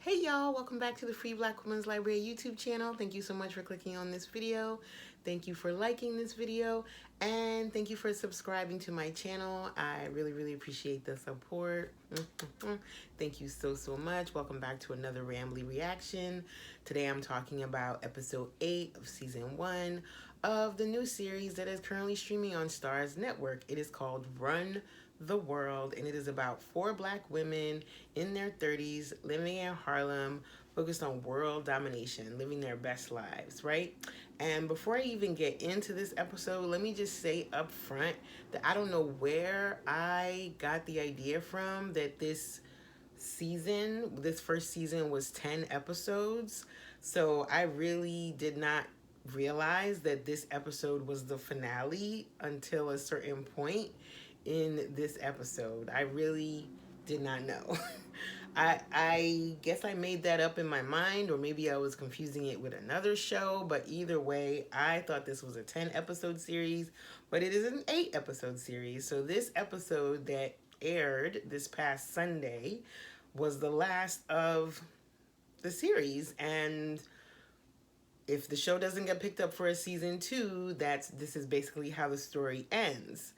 Hey y'all, welcome back to the Free Black Women's Library YouTube channel. Thank you so much for clicking on this video. Thank you for liking this video, and thank you for subscribing to my channel. I really appreciate the support. Thank you so much. Welcome back to another Rambly reaction. Today I'm talking about episode 8 of season 1 of the new series that is currently streaming on Starz Network. It is called Run the World, and it is about 4 black women in their 30s living in Harlem, focused on world domination, living their best lives, right? And before I even get into this episode, let me just say up front that I don't know where I got the idea from that this first season was 10 episodes. So I really did not realize that this episode was the finale until a certain point in this episode. I really did not know. I guess I made that up in my mind, or maybe I was confusing it with another show, but either way, I thought this was a 10 episode series, but it is an 8 episode series. So this episode that aired this past Sunday was the last of the series, and if the show doesn't get picked up for a season 2, this is basically how the story ends.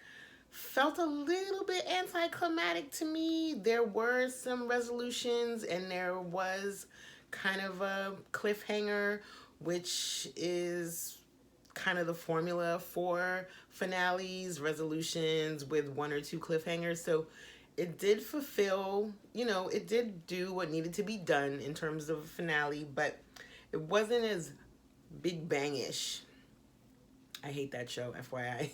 Felt a little bit anticlimactic to me. There were some resolutions and there was kind of a cliffhanger, which is kind of the formula for finales, resolutions with 1 or 2 cliffhangers. So it did fulfill, it did do what needed to be done in terms of a finale, but it wasn't as big bang-ish. I hate that show, FYI.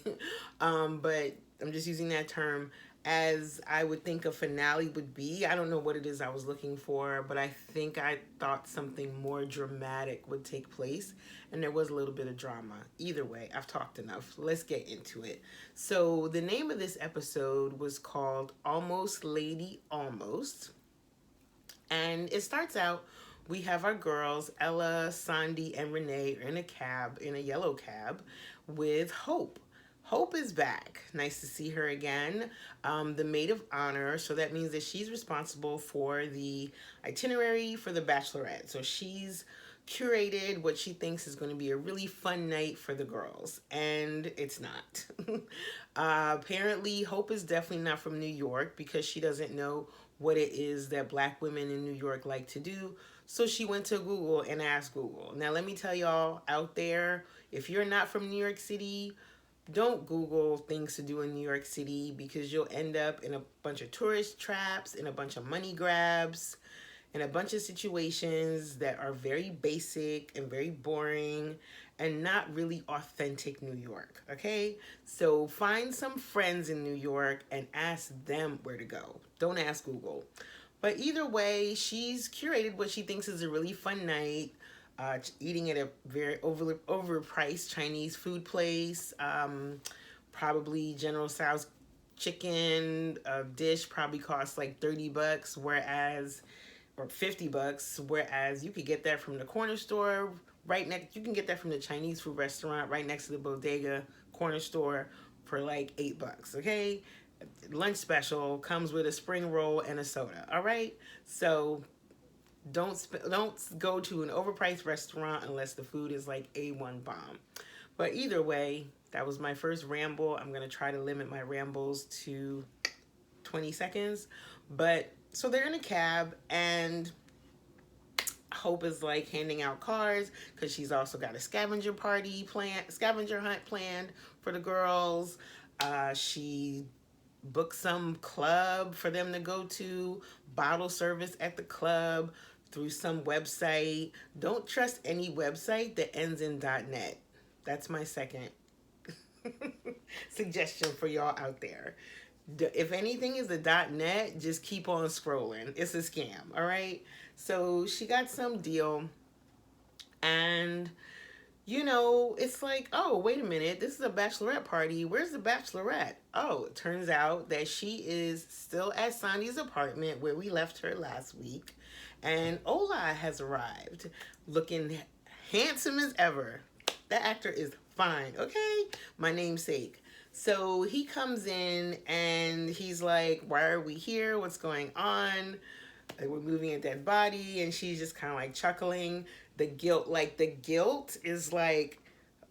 But I'm just using that term as I would think a finale would be. I don't know what it is I was looking for, but I think I thought something more dramatic would take place, and there was a little bit of drama. Either way, I've talked enough. Let's get into it. So the name of this episode was called Almost Lady Almost, and it starts out, we have our girls, Ella, Sondi, and Renee in a yellow cab with Hope. Hope is back. Nice to see her again. The maid of honor, so that means that she's responsible for the itinerary for the bachelorette. So she's curated what she thinks is going to be a really fun night for the girls, and it's not. Apparently, Hope is definitely not from New York because she doesn't know what it is that black women in New York like to do. So she went to Google and asked Google. Now, let me tell y'all out there, if you're not from New York City, don't Google things to do in New York City, because you'll end up in a bunch of tourist traps, in a bunch of money grabs, in a bunch of situations that are very basic and very boring and not really authentic New York, okay? So find some friends in New York and ask them where to go. Don't ask Google. But either way, she's curated what she thinks is a really fun night, eating at a very overpriced Chinese food place, probably General Tso's chicken dish probably costs like $30, or $50, whereas you could get that from the corner store you can get that from the Chinese food restaurant right next to the bodega corner store for like $8, okay? Lunch special comes with a spring roll and a soda, all right? So don't go to an overpriced restaurant unless the food is like A1 bomb. But either way, that was my first ramble. I'm gonna try to limit my rambles to 20 seconds. But so they're in a cab, and Hope is like handing out cards because she's also got a scavenger hunt planned for the girls. She booked some club for them to go to, bottle service at the club through some website. Don't trust any website that ends in .net. That's my second suggestion for y'all out there. If anything is a .net, just keep on scrolling. It's a scam, all right? So she got some deal, and it's like, oh, wait a minute, this is a bachelorette party. Where's the bachelorette? Oh, it turns out that she is still at Sondi's apartment where we left her last week, and Ola has arrived, looking handsome as ever. That actor is fine, okay? My namesake. So he comes in and he's like, why are we here? What's going on? Like, we're moving a dead body, and she's just kind of like chuckling. The guilt is like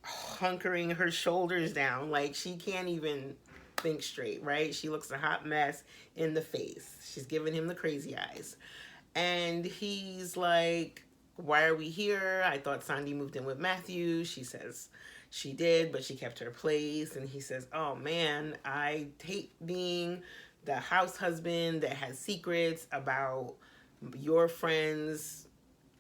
hunkering her shoulders down. Like, she can't even think straight, right? She looks a hot mess in the face. She's giving him the crazy eyes. And he's like, why are we here? I thought Sondi moved in with Matthew. She says she did, but she kept her place. And he says, oh man, I hate being the house husband that has secrets about your friends,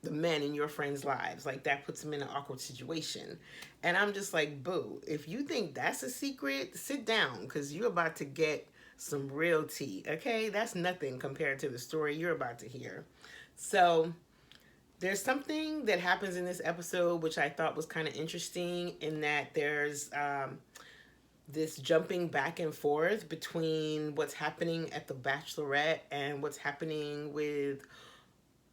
the men in your friends' lives. Like, that puts him in an awkward situation. And I'm just like, boo, if you think that's a secret, sit down, because you're about to get some real tea, okay? That's nothing compared to the story you're about to hear. So there's something that happens in this episode which I thought was kind of interesting, in that there's this jumping back and forth between what's happening at the bachelorette and what's happening with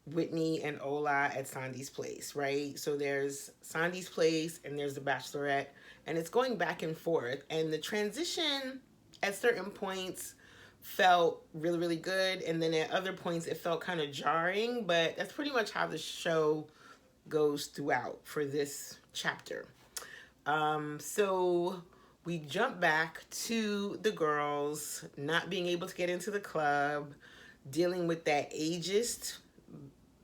Whitney and Ola at Sondi's place, right? So there's Sondi's place and there's the bachelorette, and it's going back and forth. And the transition at certain points felt really, really good. And then at other points it felt kind of jarring, but that's pretty much how the show goes throughout for this chapter. So we jump back to the girls not being able to get into the club, dealing with that ageist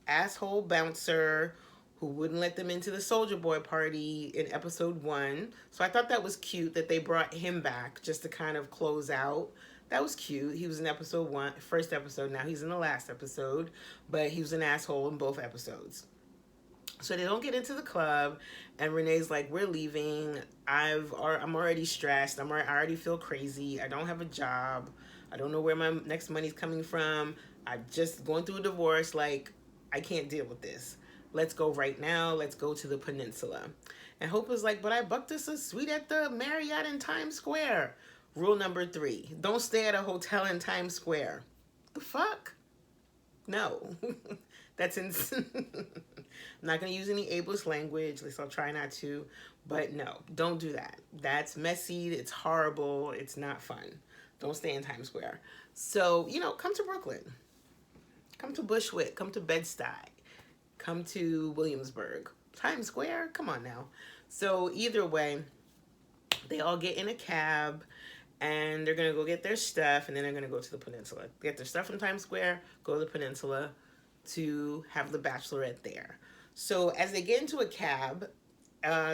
asshole bouncer who wouldn't let them into the Soldier Boy party in episode 1. So I thought that was cute that they brought him back just to kind of close out. That was cute. He was in episode 1, first episode. Now he's in the last episode, but he was an asshole in both episodes. So they don't get into the club, and Renee's like, we're leaving. I'm already stressed. I already feel crazy. I don't have a job. I don't know where my next money's coming from. I'm just going through a divorce. Like, I can't deal with this. Let's go right now. Let's go to the peninsula. And Hope was like, but I booked us a suite at the Marriott in Times Square. Rule number 3, don't stay at a hotel in Times Square. The fuck? No. That's insane. I'm not going to use any ableist language. At least I'll try not to. But no, don't do that. That's messy. It's horrible. It's not fun. Don't stay in Times Square. So, come to Brooklyn. Come to Bushwick. Come to Bed-Stuy. Come to Williamsburg. Times Square? Come on now. So either way, they all get in a cab, and they're going to go get their stuff, and then they're going to go to the peninsula. Get their stuff from Times Square, go to the peninsula to have the bachelorette there. So as they get into a cab,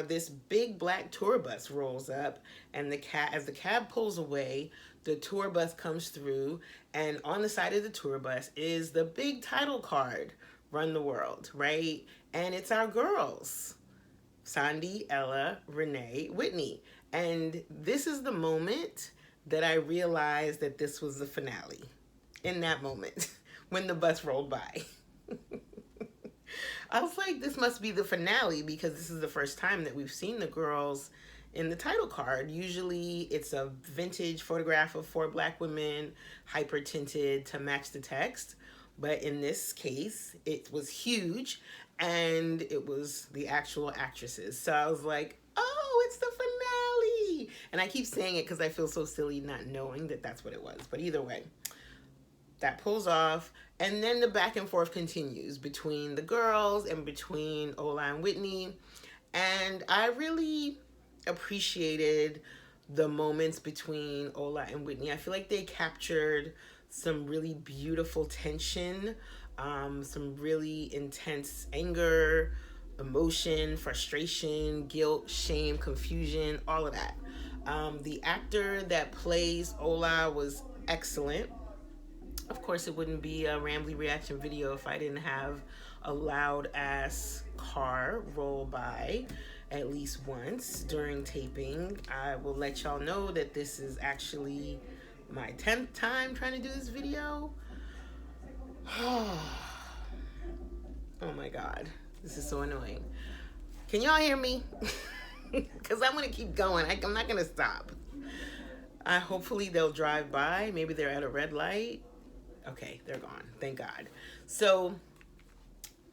this big black tour bus rolls up, and as the cab pulls away, the tour bus comes through, and on the side of the tour bus is the big title card, Run the World, right? And it's our girls, Sondi, Ella, Renee, Whitney. And this is the moment that I realized that this was the finale. In that moment, when the bus rolled by. I was like, this must be the finale, because this is the first time that we've seen the girls in the title card. Usually it's a vintage photograph of 4 black women, hyper tinted to match the text. But in this case, it was huge, and it was the actual actresses. So I was like, oh, it's the finale. And I keep saying it because I feel so silly not knowing that that's what it was. But either way, that pulls off. And then the back and forth continues between the girls and between Ola and Whitney. And I really appreciated the moments between Ola and Whitney. I feel like they captured some really beautiful tension, some really intense anger, emotion, frustration, guilt, shame, confusion, all of that. The actor that plays Ola was excellent. Of course, it wouldn't be a Rambly reaction video if I didn't have a loud ass car roll by at least once during taping. I will let y'all know that this is actually my 10th time trying to do this video. Oh my God, this is so annoying. Can y'all hear me? Because I'm going to keep going. I'm not going to stop. Hopefully they'll drive by. Maybe they're at a red light. Okay, they're gone. Thank God. So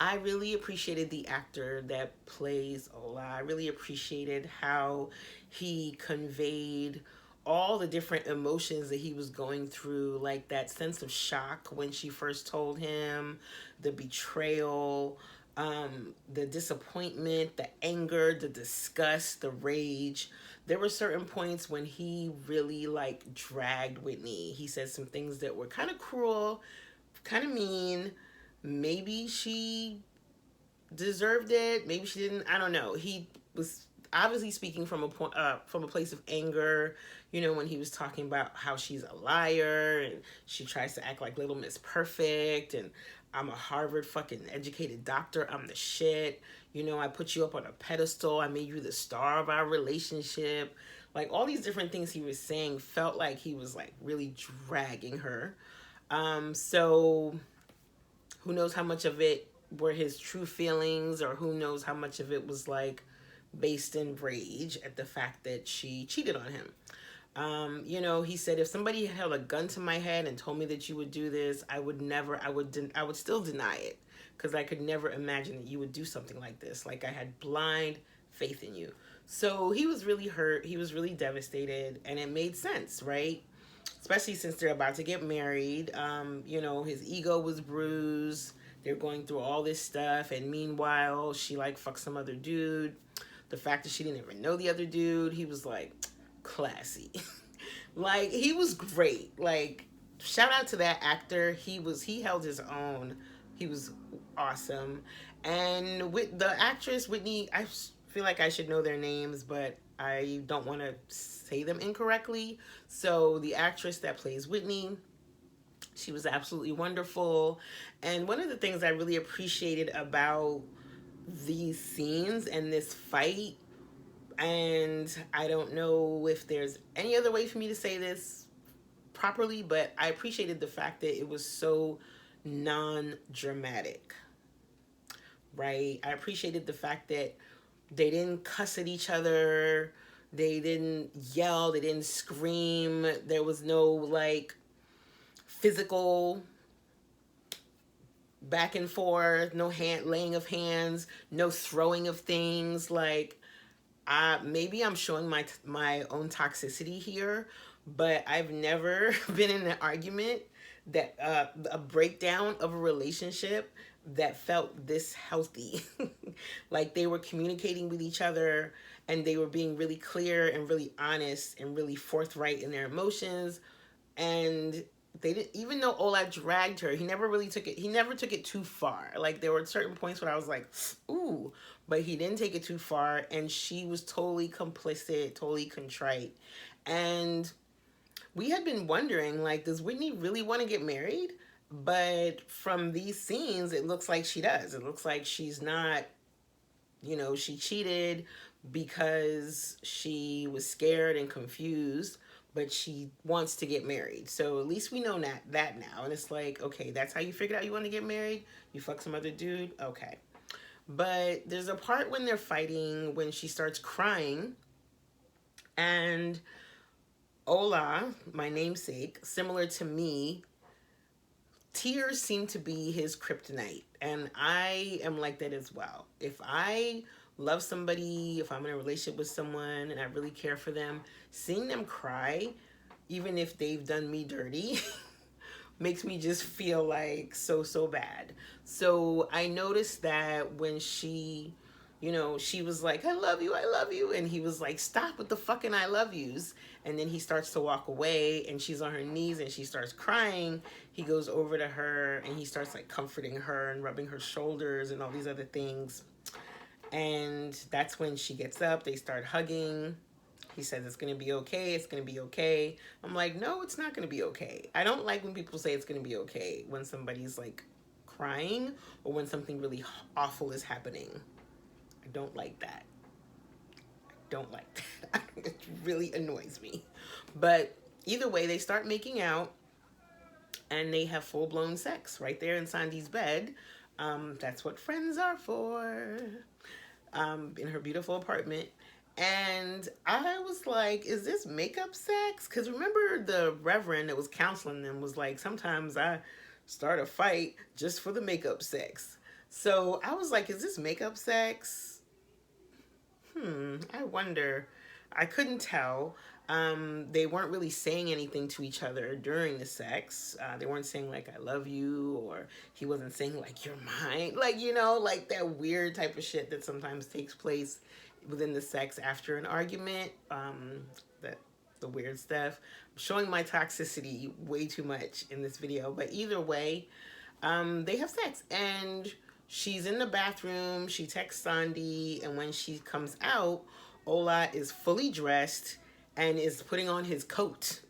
I really appreciated the actor that plays Ola. I really appreciated how he conveyed all the different emotions that he was going through, like that sense of shock when she first told him, the betrayal, the disappointment, the anger, the disgust, the rage. There were certain points when he really like dragged Whitney. He said some things that were kind of cruel, kind of mean. Maybe she deserved it. Maybe she didn't. I don't know. He was obviously speaking from a point, from a place of anger. You know, when he was talking about how she's a liar and she tries to act like Little Miss Perfect, and I'm a Harvard fucking educated doctor. I'm the shit. You know, I put you up on a pedestal. I made you the star of our relationship. Like all these different things he was saying felt like he was like really dragging her. So who knows how much of it were his true feelings, or who knows how much of it was like based in rage at the fact that she cheated on him. You know, he said, if somebody held a gun to my head and told me that you would do this, I would still deny it, because I could never imagine that you would do something like this. Like, I had blind faith in you. So he was really hurt. He was really devastated, and it made sense, right? Especially since they're about to get married. You know, his ego was bruised. They're going through all this stuff, and meanwhile, she like fucked some other dude. The fact that she didn't even know the other dude, he was like, classy. Like, he was great. Like, shout out to that actor. He held his own. He was awesome. And with the actress Whitney, I feel like I should know their names, but I don't want to say them incorrectly. So the actress that plays Whitney, she was absolutely wonderful. And one of the things I really appreciated about these scenes and this fight, and I don't know if there's any other way for me to say this properly, but I appreciated the fact that it was so non-dramatic, right? I appreciated the fact that they didn't cuss at each other, they didn't yell, they didn't scream, there was no like physical back and forth, no hand laying of hands, no throwing of things. Like, maybe I'm showing my own toxicity here, but I've never been in an argument that a breakdown of a relationship that felt this healthy. Like, they were communicating with each other, and they were being really clear and really honest and really forthright in their emotions. And they didn't, even though Ola dragged her, he never took it too far. Like, there were certain points where I was like, ooh, but he didn't take it too far, and she was totally complicit, totally contrite. And we had been wondering, like, does Whitney really want to get married? But from these scenes, it looks like she does. It looks like she's not, you know, she cheated because she was scared and confused, but she wants to get married. So at least we know that now. And it's like, okay, that's how you figured out you want to get married? You fuck some other dude? Okay. But there's a part when they're fighting, when she starts crying, and Ola, my namesake, similar to me, tears seem to be his kryptonite. And I am like that as well. If I love somebody, if I'm in a relationship with someone and I really care for them, seeing them cry, even if they've done me dirty, makes me just feel like so bad. So I noticed that when she, you know, she was like, I love you, and he was like, stop with the fucking I love yous. And then he starts to walk away, and she's on her knees and she starts crying. He goes over to her and he starts like comforting her and rubbing her shoulders and all these other things. And that's when she gets up, they start hugging. He says, it's going to be okay, it's going to be okay. I'm like, no, it's not going to be okay. I don't like when people say it's going to be okay when somebody's like crying or when something really awful is happening. I don't like that. Don't like that. It really annoys me. But either way, they start making out and they have full-blown sex right there in Sondi's bed. That's what friends are for. In her beautiful apartment. And I was like, is this makeup sex? Because remember, the reverend that was counseling them was like, sometimes I start a fight just for the makeup sex. So I was like, is this makeup sex? I wonder. I couldn't tell. They weren't really saying anything to each other during the sex. They weren't saying like "I love you" or he wasn't saying like "you're mine," like like that weird type of shit that sometimes takes place within the sex after an argument. That the weird stuff. I'm showing my toxicity way too much in this video, but either way, they have sex and she's in the bathroom. She texts Sondi, and when she comes out, Ola is fully dressed and is putting on his coat.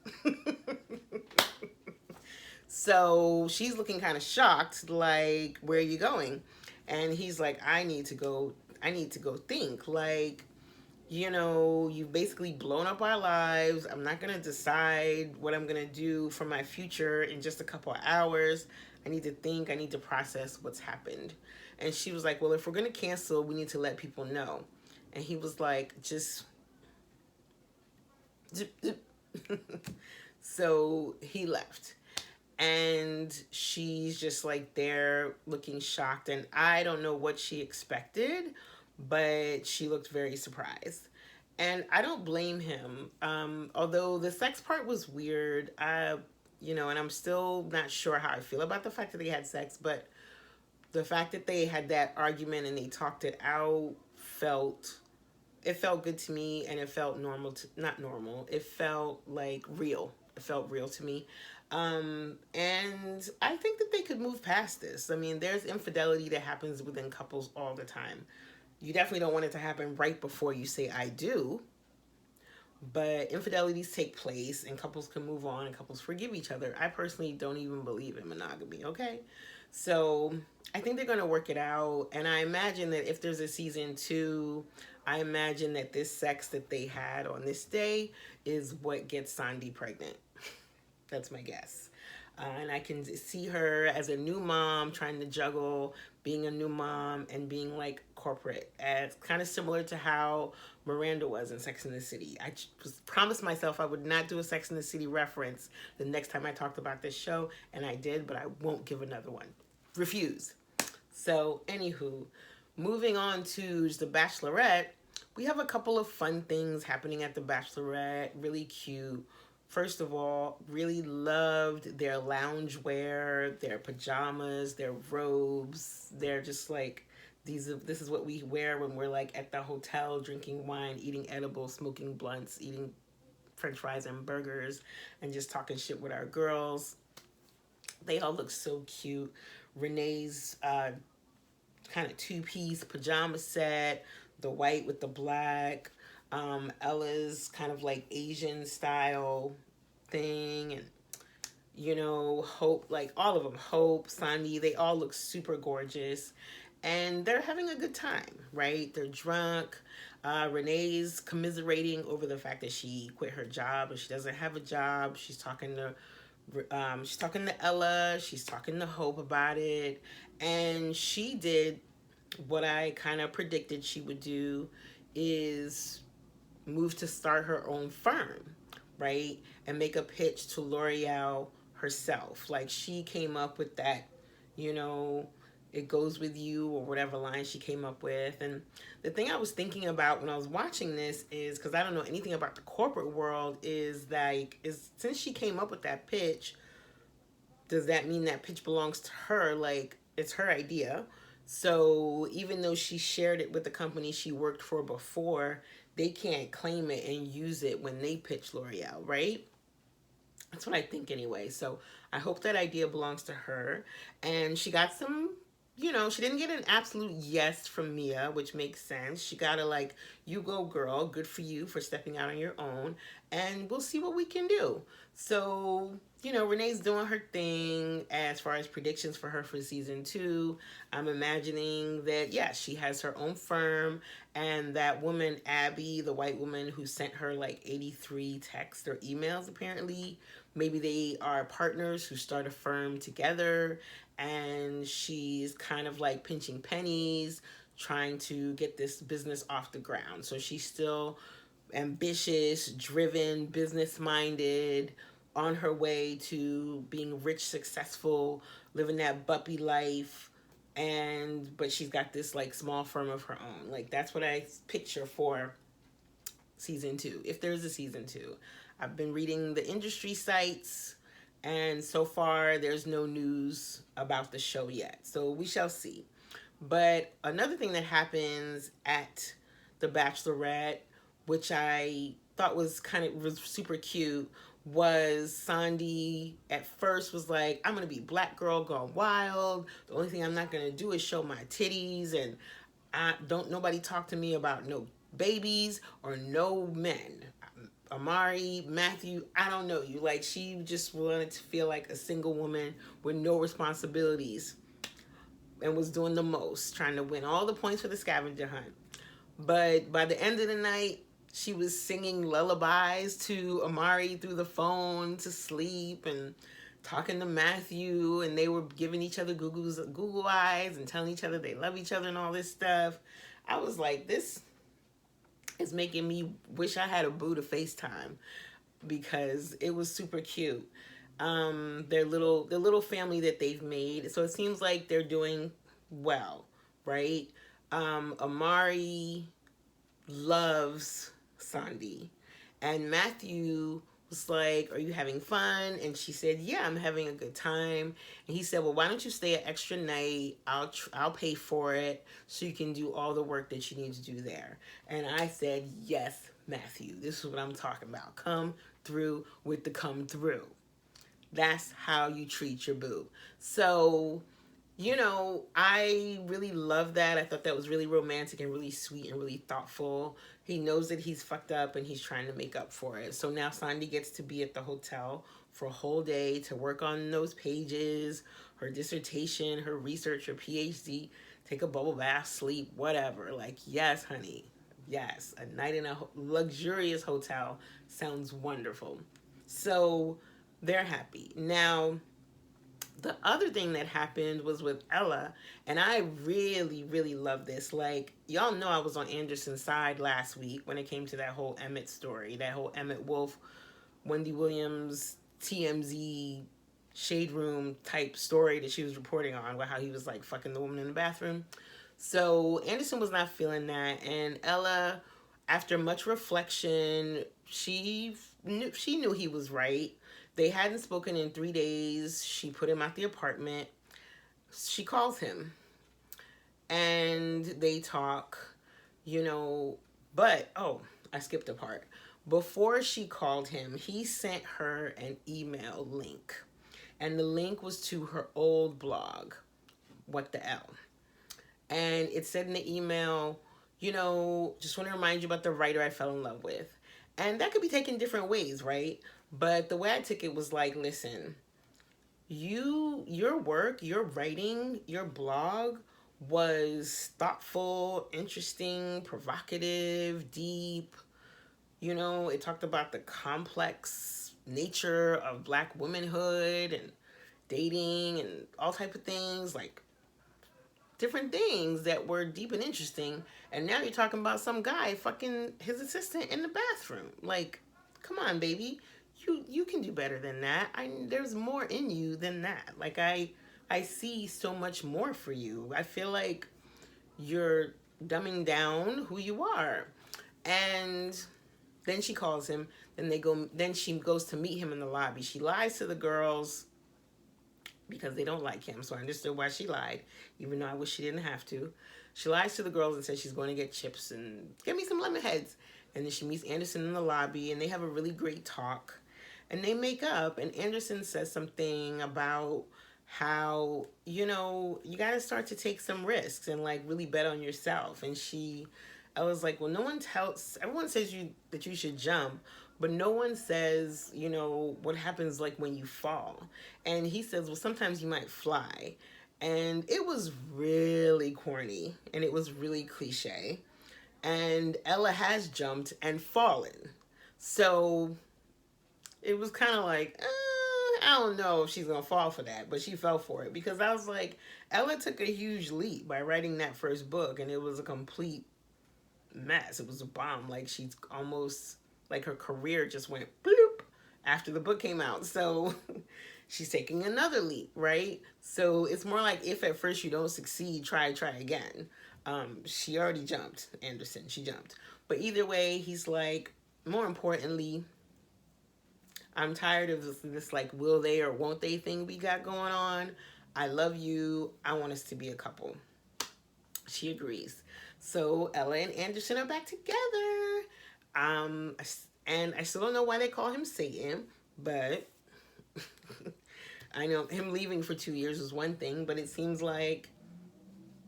So she's looking kind of shocked, like, where are you going? And he's like, I need to go think. Like, you've basically blown up our lives. I'm not going to decide what I'm going to do for my future in just a couple of hours. I need to think. I need to process what's happened. And she was like, well, if we're going to cancel, we need to let people know. And he was like, just... So he left. And she's just like there looking shocked. And I don't know what she expected, but she looked very surprised. And I don't blame him. Although the sex part was weird, and I'm still not sure how I feel about the fact that they had sex, but the fact that they had that argument and they talked it out felt good to me, and it felt not normal. It felt like real. It felt real to me. And I think that they could move past this. I mean, there's infidelity that happens within couples all the time. You definitely don't want it to happen right before you say I do. But infidelities take place and couples can move on and couples forgive each other. I personally don't even believe in monogamy, okay? So I think they're going to work it out. And I imagine that if there's a season 2, I imagine that this sex that they had on this day is what gets Sondi pregnant. That's my guess. And I can see her as a new mom trying to juggle being a new mom and being like corporate. It's kind of similar to how Miranda was in Sex and the City. I promised myself I would not do a Sex and the City reference the next time I talked about this show, and I did, but I won't give another one. Refuse. So, anywho, moving on to The Bachelorette, we have a couple of fun things happening at The Bachelorette, really cute. First of all, really loved their loungewear, their pajamas, their robes. They're just like, this is what we wear when we're like at the hotel, drinking wine, eating edibles, smoking blunts, eating french fries and burgers, and just talking shit with our girls. They all look so cute. Renee's kind of two-piece pajama set, the white with the black. Ella's kind of like Asian style thing, and Hope, like all of them, Hope, Sondi, they all look super gorgeous, and they're having a good time, right? They're drunk. Renee's commiserating over the fact that she quit her job and she doesn't have a job. She's talking to Ella, she's talking to Hope about it, and she did what I kind of predicted she would do, is move to start her own firm, right? And make a pitch to L'Oreal herself. Like, she came up with that, it goes with you, or whatever line she came up with. And the thing I was thinking about when I was watching this is, because I don't know anything about the corporate world, is since she came up with that pitch, does that mean that pitch belongs to her? Like, it's her idea. So even though she shared it with the company she worked for before, they can't claim it and use it when they pitch L'Oreal, right? That's what I think anyway. So I hope that idea belongs to her. And she got some, she didn't get an absolute yes from Mia, which makes sense. She got a like, you go girl, good for you for stepping out on your own, and we'll see what we can do. So, Renee's doing her thing as far as predictions for her for season 2. I'm imagining that, yeah, she has her own firm, and that woman, Abby, the white woman who sent her like 83 texts or emails, apparently, maybe they are partners who start a firm together, and she's kind of like pinching pennies, trying to get this business off the ground. So she's still ambitious, driven, business-minded, on her way to being rich, successful, living that buppy life, but she's got this like small firm of her own. Like, that's what I picture for season 2, if there's a season 2. I've been reading the industry sites, and so far there's no news about the show yet. So we shall see. But another thing that happens at the Bachelorette, which I thought was super cute, was Sondi at first was like, I'm gonna be black girl gone wild. The only thing I'm not gonna do is show my titties, and I don't nobody talk to me about no babies or no men. Amari, Matthew, I don't know you. Like, she just wanted to feel like a single woman with no responsibilities, and was doing the most, trying to win all the points for the scavenger hunt. But by the end of the night, she was singing lullabies to Amari through the phone to sleep, and talking to Matthew, and they were giving each other Google eyes and telling each other they love each other and all this stuff. I was like, this is making me wish I had a boo to FaceTime, because it was super cute. Their little family that they've made. So it seems like they're doing well, right? Amari loves Sondi, and Matthew was like, are you having fun? And she said, yeah, I'm having a good time. And he said, well, why don't you stay an extra night? I'll pay for it so you can do all the work that you need to do there. And I said, yes, Matthew, this is what I'm talking about. Come through with the come through. That's how you treat your boo. So, you know, I really love that. I thought that was really romantic and really sweet and really thoughtful. He knows that he's fucked up and he's trying to make up for it. So now Sondi gets to be at the hotel for a whole day to work on those pages, her dissertation, her research, her PhD, take a bubble bath, sleep, whatever. Like, yes, honey. Yes, a night in a luxurious hotel sounds wonderful. So they're happy. Now, the other thing that happened was with Ella, and I really, really love this. Like, y'all know I was on Anderson's side last week when it came to that whole Emmett story, that whole Emmett Wolf, Wendy Williams, TMZ, Shade Room type story that she was reporting on, about how he was like fucking the woman in the bathroom. So Anderson was not feeling that, and Ella, after much reflection, she knew he was right. They hadn't spoken in 3 days. She put him at the apartment. She calls him, and they talk, you know, but, oh, I skipped a part. Before she called him, he sent her an email link, and the link was to her old blog, What the L. And it said in the email, you know, just want to remind you about the writer I fell in love with. And that could be taken different ways, right? But the way I took it was like, listen, your work, your writing, your blog was thoughtful, interesting, provocative, deep. You know, it talked about the complex nature of Black womanhood and dating and all type of things, like different things that were deep and interesting. And now you're talking about some guy fucking his assistant in the bathroom. Like, come on, baby. You can do better than that. There's more in you than that. Like, I see so much more for you. I feel like you're dumbing down who you are. And then she calls him. Then she goes to meet him in the lobby. She lies to the girls because they don't like him. So I understood why she lied, even though I wish she didn't have to. She lies to the girls and says she's going to get chips and get me some lemon heads. And then she meets Anderson in the lobby, and they have a really great talk. And they make up, and Anderson says something about how, you know, you got to start to take some risks and like really bet on yourself. And I was like, well, everyone says that you should jump, but no one says, you know, what happens like when you fall. And he says, well, sometimes you might fly. And it was really corny, and it was really cliche. And Ella has jumped and fallen. So it was kind of like, I don't know if she's going to fall for that, but she fell for it. Because I was like, Ella took a huge leap by writing that first book, and it was a complete mess. It was a bomb. Like, she's almost, like, her career just went bloop after the book came out. So she's taking another leap, right? So it's more like if at first you don't succeed, try again. She already jumped, Anderson. She jumped. But either way, he's like, more importantly, I'm tired of this like will they or won't they thing we got going on. I love you. I want us to be a couple. She agrees. So Ella and Anderson are back together. Um, and I still don't know why they call him Satan, but I know him leaving for 2 years was one thing, but it seems like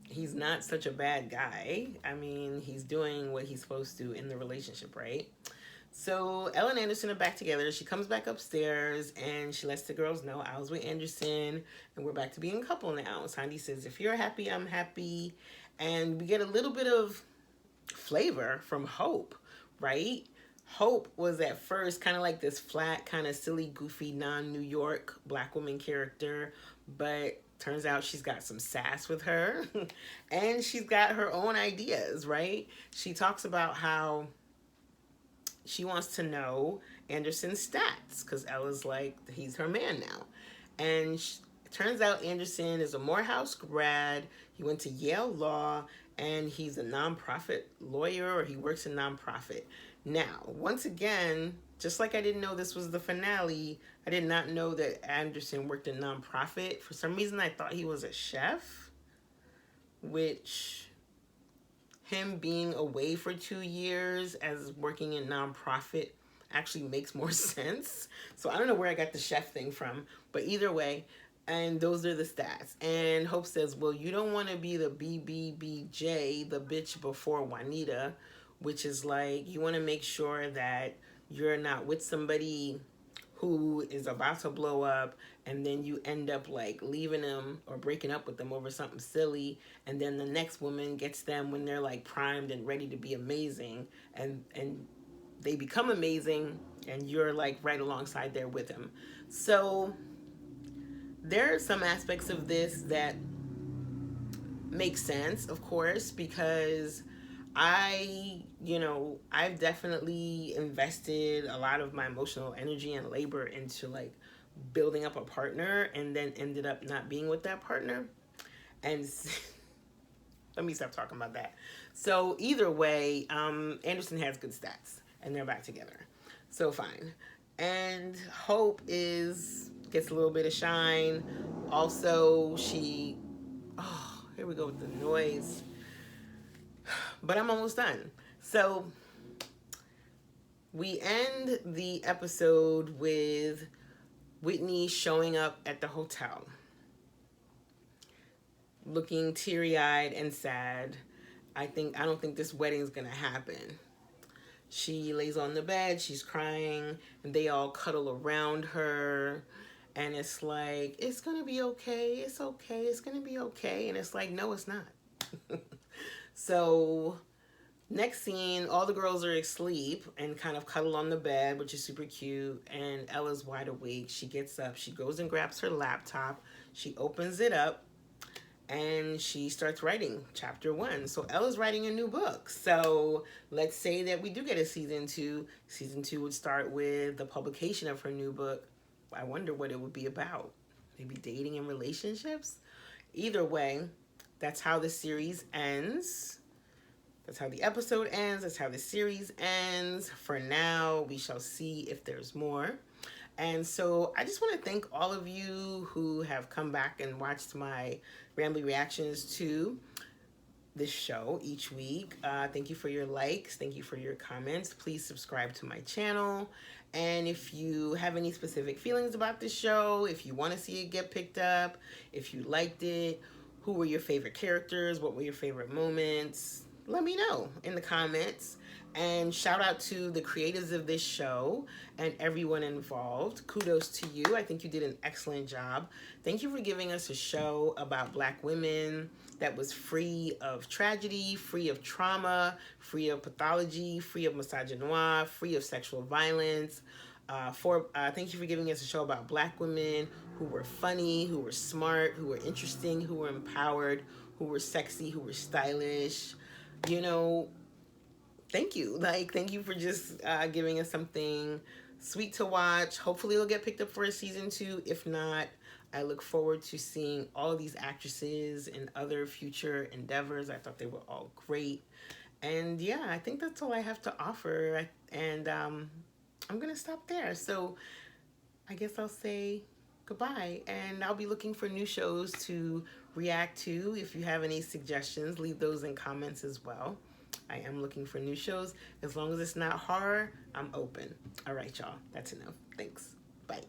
he's not such a bad guy. I mean, he's doing what he's supposed to in the relationship, right? So Ella and Anderson are back together. She comes back upstairs and she lets the girls know I was with Anderson and we're back to being a couple now. Sondi says, if you're happy, I'm happy. And we get a little bit of flavor from Hope, right? Hope was at first kind of like this flat, kind of silly, goofy, non-New York black woman character, but turns out she's got some sass with her and she's got her own ideas, right? She talks about how she wants to know Anderson's stats because Ella's like, he's her man now. And it turns out Anderson is a Morehouse grad. He went to Yale Law and he's a nonprofit lawyer, or he works in nonprofit. Now, once again, just like I didn't know this was the finale, I did not know that Anderson worked in nonprofit. For some reason, I thought he was a chef, which him being away for 2 years as working in nonprofit actually makes more sense. So I don't know where I got the chef thing from, but either way, and those are the stats. And Hope says, well, you don't want to be the BBBJ, the bitch before Juanita, which is like, you want to make sure that you're not with somebody who is about to blow up and then you end up like leaving them or breaking up with them over something silly, and then the next woman gets them when they're like primed and ready to be amazing, and they become amazing and you're like right alongside there with them. So there are some aspects of this that make sense, of course, because I've definitely invested a lot of my emotional energy and labor into like building up a partner and then ended up not being with that partner. And let me stop talking about that. So either way, Anderson has good stats and they're back together. So fine. And Hope gets a little bit of shine. Also, here we go with the noise. But I'm almost done. So we end the episode with Whitney showing up at the hotel, looking teary-eyed and sad. I don't think this wedding is gonna happen. She lays on the bed, she's crying, and they all cuddle around her. And it's like, it's gonna be okay, it's okay, it's gonna be okay. And it's like, no, it's not. So next scene, all the girls are asleep and kind of cuddle on the bed, which is super cute. And Ella's wide awake. She gets up, she goes and grabs her laptop, she opens it up, and she starts writing chapter 1. So Ella's writing a new book. So let's say that we do get a season 2. Season 2 would start with the publication of her new book. I wonder what it would be about. Maybe dating and relationships? Either way, that's how the series ends. That's how the episode ends. That's how the series ends. For now, we shall see if there's more. And so I just want to thank all of you who have come back and watched my Rambly reactions to this show each week. Thank you for your likes. Thank you for your comments. Please subscribe to my channel. And if you have any specific feelings about this show, if you want to see it get picked up, if you liked it, who were your favorite characters? What were your favorite moments? Let me know in the comments. And shout out to the creators of this show and everyone involved. Kudos to you. I think you did an excellent job. Thank you for giving us a show about Black women that was free of tragedy, free of trauma, free of pathology, free of misogynoir, free of sexual violence. Thank you for giving us a show about Black women who were funny, who were smart, who were interesting, who were empowered, who were sexy, who were stylish. Thank you. Thank you for just giving us something sweet to watch. Hopefully it'll get picked up for a season 2. If not, I look forward to seeing all these actresses in other future endeavors. I thought they were all great. And yeah, I think that's all I have to offer. And I'm going to stop there. So I guess I'll say goodbye. And I'll be looking for new shows to react to. If you have any suggestions, leave those in comments as well. I am looking for new shows. As long as it's not horror, I'm open. All right, y'all. That's enough. Thanks. Bye.